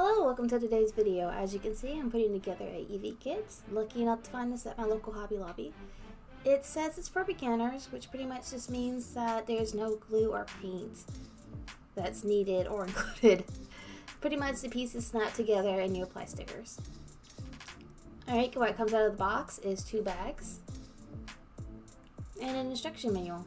Hello, welcome to today's video. As you can see, I'm putting together a Eevee kit. Lucky enough to find this at my local Hobby Lobby. It says it's for beginners, which pretty much just means that there's no glue or paint that's needed or included. Pretty much the pieces snap together and you apply stickers. Alright, what comes out of the box is 2 bags and an instruction manual.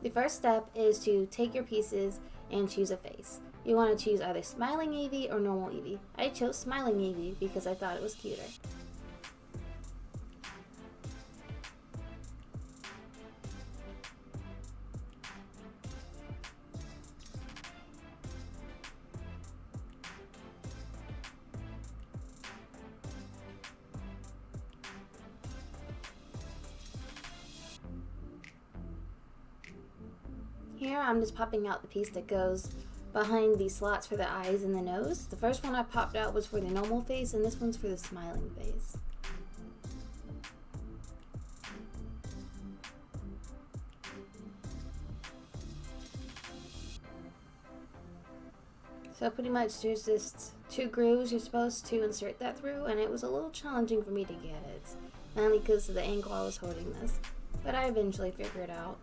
The first step is to take your pieces and choose a face. You want to choose either Smiling Eevee or normal Eevee. I chose Smiling Eevee because I thought it was cuter. Here I'm just popping out the piece that goes behind the slots for the eyes and the nose. The first one I popped out was for the normal face, and this one's for the smiling face. So pretty much there's just 2 grooves you're supposed to insert that through, and it was a little challenging for me to get it, mainly because of the angle I was holding this, but I eventually figured it out.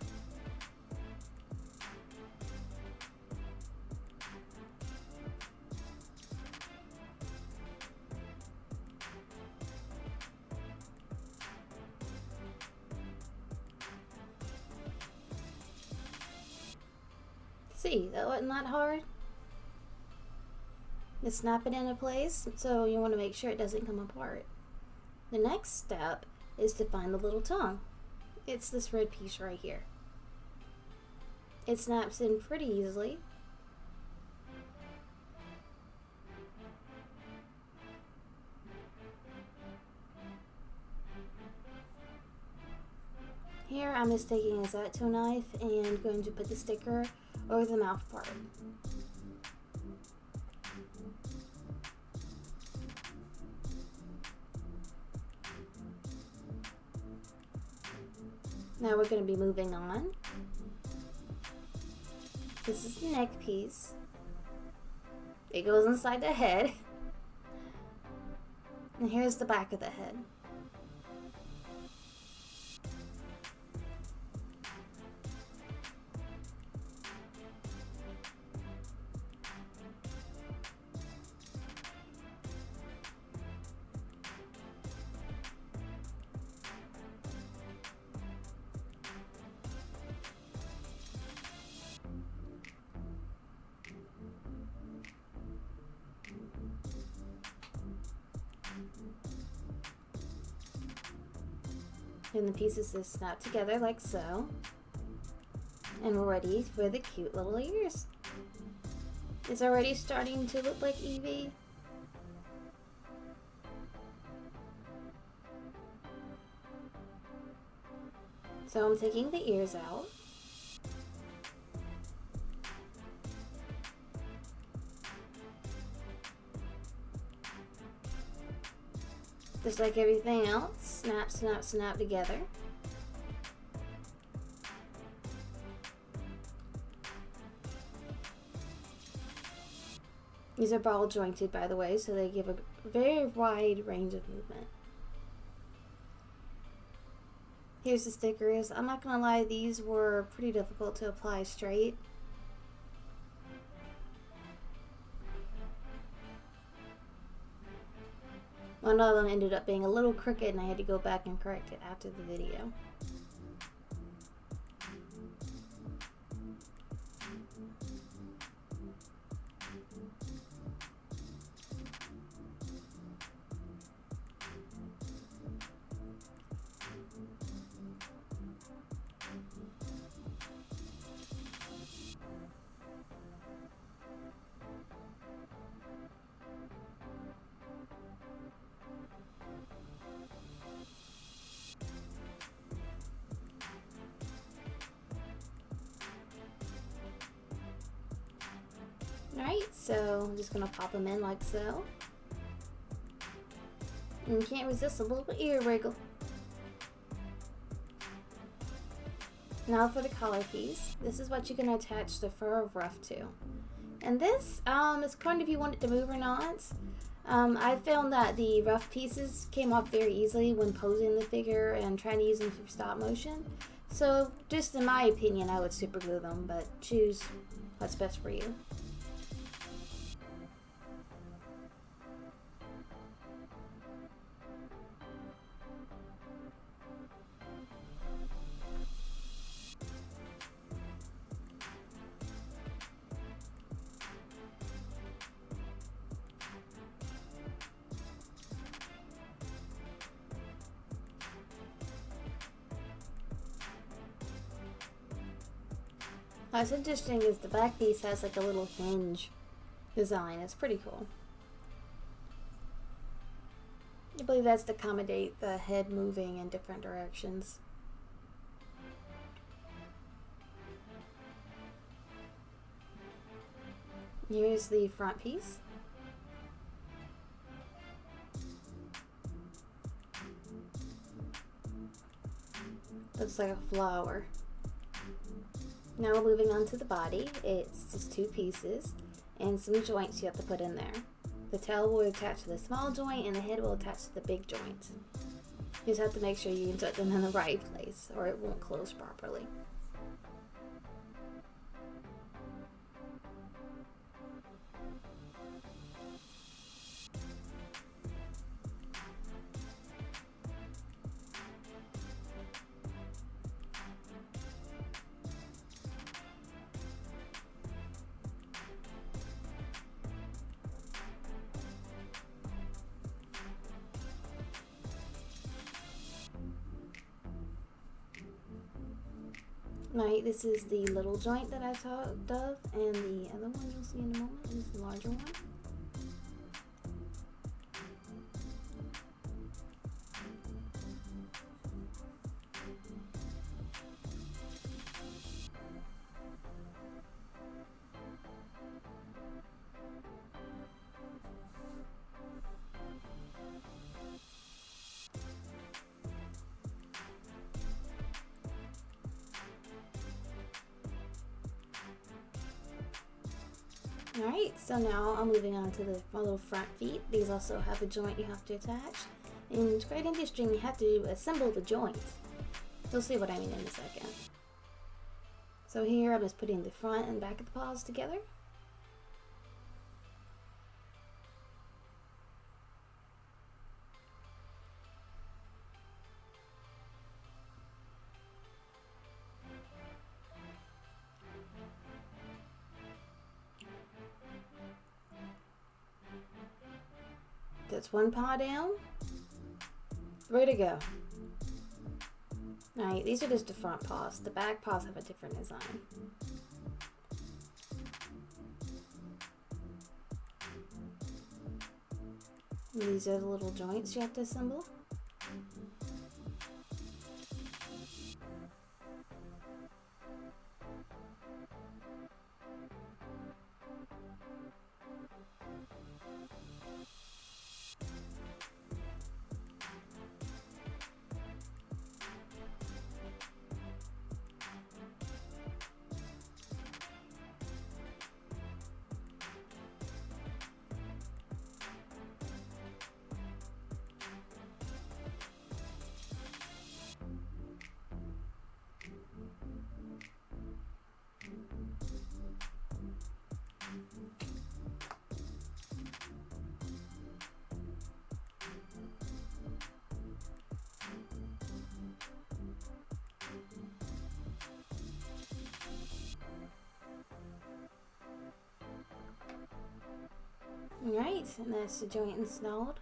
See, that wasn't that hard. Just snap it into place, so you want to make sure it doesn't come apart. The next step is to find the little tongue. It's this red piece right here. It snaps in pretty easily. Here I'm just taking a X-Acto knife and going to put the sticker over the mouth part. Now we're going to be moving on. This is the neck piece. It goes inside the head. And here's the back of the head. And the pieces just snap together like so. And we're ready for the cute little ears. It's already starting to look like Eevee. So I'm taking the ears out. Just like everything else, snap, snap, snap together. These are ball jointed, by the way, so they give a very wide range of movement. Here's the stickers. I'm not gonna lie, these were pretty difficult to apply straight. One of them ended up being a little crooked and I had to go back and correct it after the video. Alright, so I'm just going to pop them in like so. And you can't resist a little ear wiggle. Now for the collar piece. This is what you can attach the fur of Ruff to. And this is kind of if you want it to move or not. I found that the rough pieces came off very easily when posing the figure and trying to use them for stop motion. So just in my opinion, I would super glue them, but choose what's best for you. What's interesting is the back piece has like a little hinge design. It's pretty cool. I believe that's to accommodate the head moving in different directions. Here's the front piece. Looks like a flower. Now we're moving on to the body. It's just two pieces and some joints you have to put in there. The tail will attach to the small joint and the head will attach to the big joint. You just have to make sure you insert them in the right place or it won't close properly. Right, this is the little joint that I talked of, and the other one you'll see in a moment is the larger one. Alright, so now I'm moving on to my little front feet. These also have a joint you have to attach. And it's quite interesting, you have to assemble the joints. You'll see what I mean in a second. So here I'm just putting the front and back of the paws together. That's one paw down. 3 to go. Alright, these are just the front paws. The back paws have a different design. And these are the little joints you have to assemble. Alright, and that's the joint installed.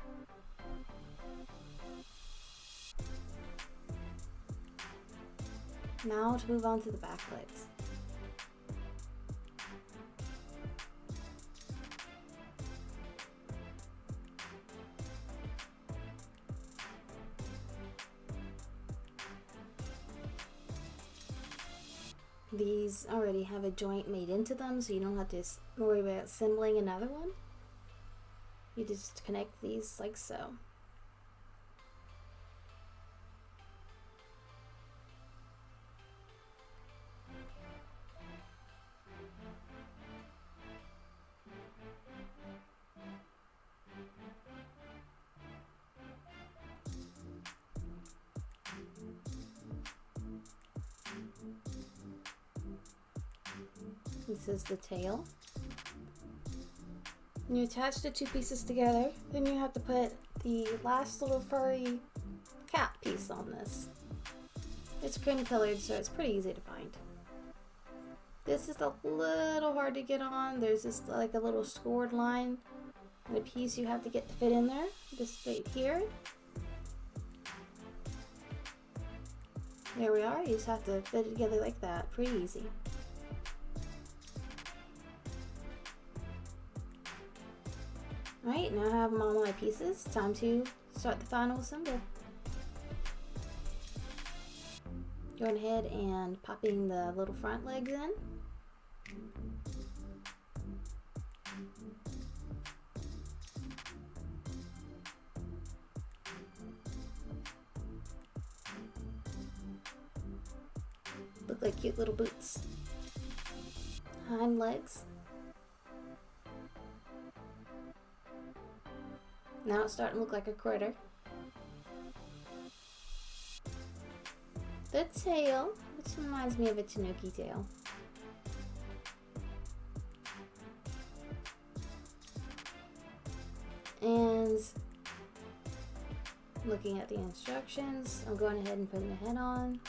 Now to move on to the back legs. These already have a joint made into them, so you don't have to worry about assembling another one. You just connect these like so. This is the tail. And you attach the two pieces together, then you have to put the last little furry cap piece on this. It's cream colored, so it's pretty easy to find. This is a little hard to get on. There's this like a little scored line and a piece you have to get to fit in there. Just right here. There we are. You just have to fit it together like that. Pretty easy. Alright, now I have all my pieces. Time to start the final assembly. Going ahead and popping the little front legs in. Look like cute little boots. Hind legs. Now it's starting to look like a critter. The tail, which reminds me of a Tanuki tail. And looking at the instructions, I'm going ahead and putting the head on.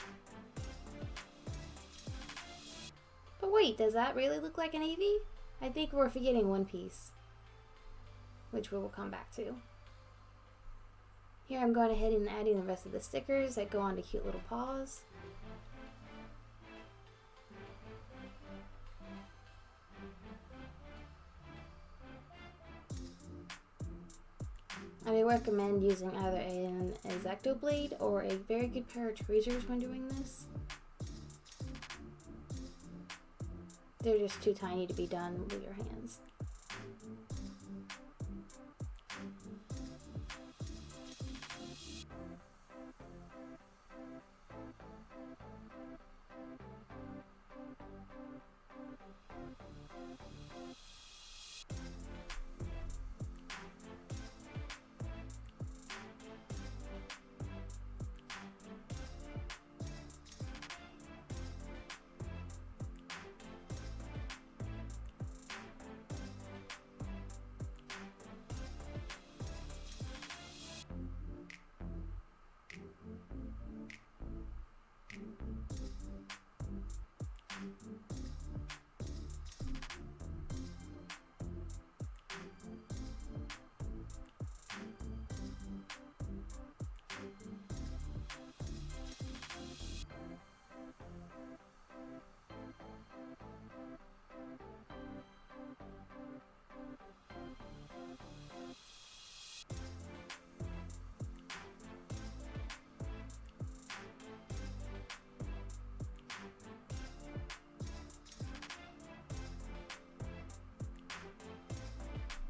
But wait, does that really look like an Eevee? I think we're forgetting one piece, which we will come back to. Here I'm going ahead and adding the rest of the stickers that go on to cute little paws. I would recommend using either an X-Acto blade or a very good pair of tweezers when doing this. They're just too tiny to be done with your hands.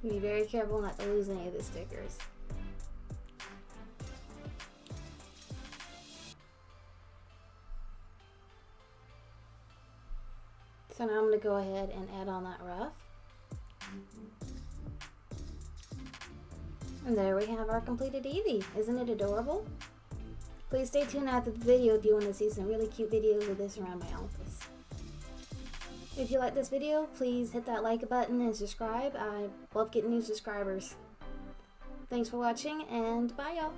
Be very careful not to lose any of the stickers. So now I'm going to go ahead and add on that ruff. And there we have our completed Eevee. Isn't it adorable? Please stay tuned after the video if you want to see some really cute videos of this around my office. If you like this video, please hit that like button and subscribe. I love getting new subscribers. Thanks for watching, and bye y'all.